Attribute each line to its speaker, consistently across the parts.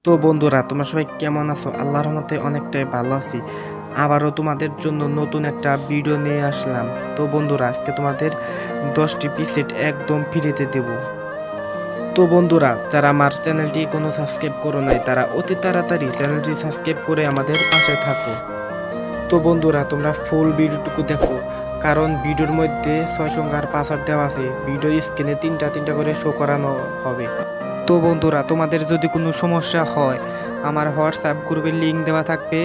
Speaker 1: তো বন্ধুরা, তোমরা সবাই কেমন আছো? আল্লাহর রহমতে অনেকটাই ভালো আছি। আবারও তোমাদের জন্য নতুন একটা ভিডিও নিয়ে আসলাম। তো বন্ধুরা, আজকে তোমাদের 10টি প্রিসেট একদম ফ্রিতে দেব। তো বন্ধুরা, যারা আমার চ্যানেলটি কোনো সাবস্ক্রাইব করো নাই, তারা অতি তাড়াতাড়ি চ্যানেলটি সাবস্ক্রাইব করে আমাদের পাশে থাকো। তো বন্ধুরা, তোমরা ফুল ভিডিওটুকু দেখো, কারণ ভিডিওর মধ্যে 6 সংখ্যার পাসওয়ার্ড দেওয়া আছে। ভিডিও স্ক্রিনে তিনটা করে শো করানো হবে। তো বন্ধুরা, তোমাদের যদি কোনো সমস্যা হয়, আমার হোয়াটসঅ্যাপ গ্রুপের লিঙ্ক দেওয়া থাকবে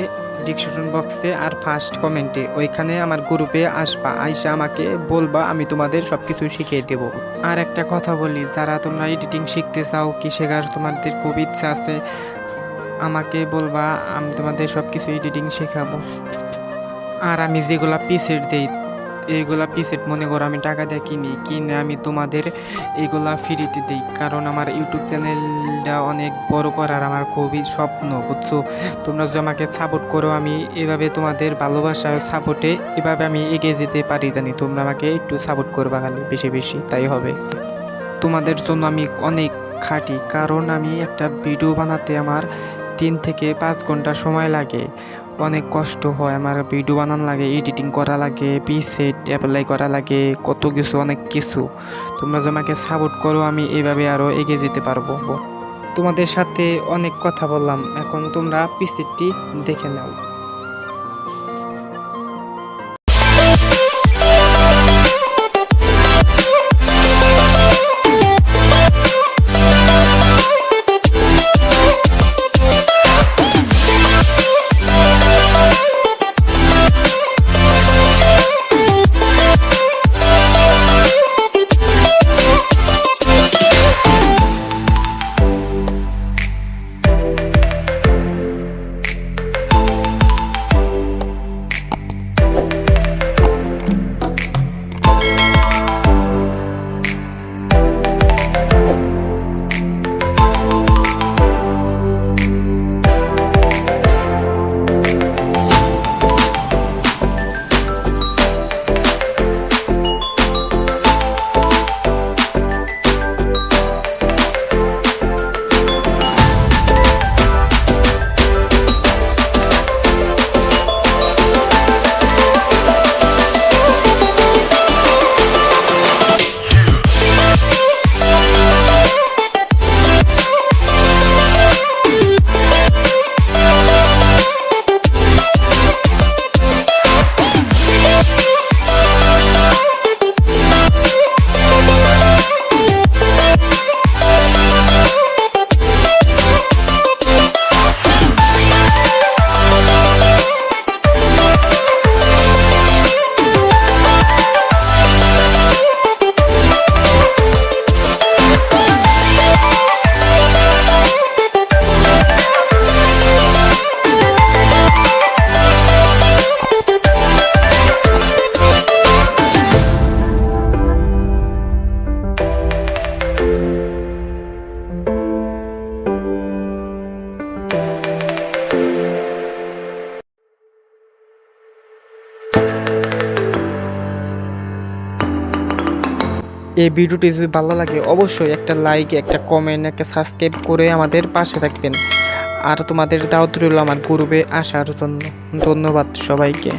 Speaker 1: ডিসক্রিপশন বক্সে আর ফার্স্ট কমেন্টে। ওইখানে আমার গ্রুপে আসবা, আইসা আমাকে বলবা, আমি তোমাদের সব কিছু শিখিয়ে দেব। আর একটা কথা বলি, যারা তোমরা এডিটিং শিখতে চাও, কি শেখার তোমাদের খুব ইচ্ছা আছে, আমাকে বলবা, আমি তোমাদের সব কিছু এডিটিং শেখাবো। আর আমি যেগুলা প্রিসেট দেই, এইগুলা প্রিসেট মনে করো আমি টাকা দিয়ে কিনে আমি তোমাদের এইগুলা ফ্রিতে দিই, কারণ আমার ইউটিউব চ্যানেলটা অনেক বড় করার আমার খুবই স্বপ্ন, বুঝছো? তোমরা যদি আমাকে সাপোর্ট করো, আমি এভাবে তোমাদের ভালোবাসা সাপোর্টে এভাবে আমি এগিয়ে যেতে পারি। জানি তোমরা আমাকে একটু সাপোর্ট করবা, খালি বেশি বেশি, তাই হবে। তোমাদের জন্য আমি অনেক খাটি, কারণ আমি একটা ভিডিও বানাতে আমার 3 থেকে 5 ঘন্টা সময় লাগে। অনেক কষ্ট হয় আমার, ভিডিও বানানো লাগে, এডিটিং করা লাগে, প্রিসেট অ্যাপ্লাই করা লাগে, কত কিছু, অনেক কিছু। তোমরা যে আমাকে সাপোর্ট করো, আমি এইভাবে আরও এগিয়ে যেতে পারবো। তোমাদের সাথে অনেক কথা বললাম, এখন তোমরা প্রিসেটটি দেখে নাও। এই ভিডিওটি যদি ভালো লাগে, অবশ্যই একটা লাইক, একটা কমেন্ট, একটা সাবস্ক্রাইব করে আমাদের পাশে থাকবেন। আর তোমাদের দাওয়াত রইল আমার গ্রুপে আসার জন্য। ধন্যবাদ সবাইকে।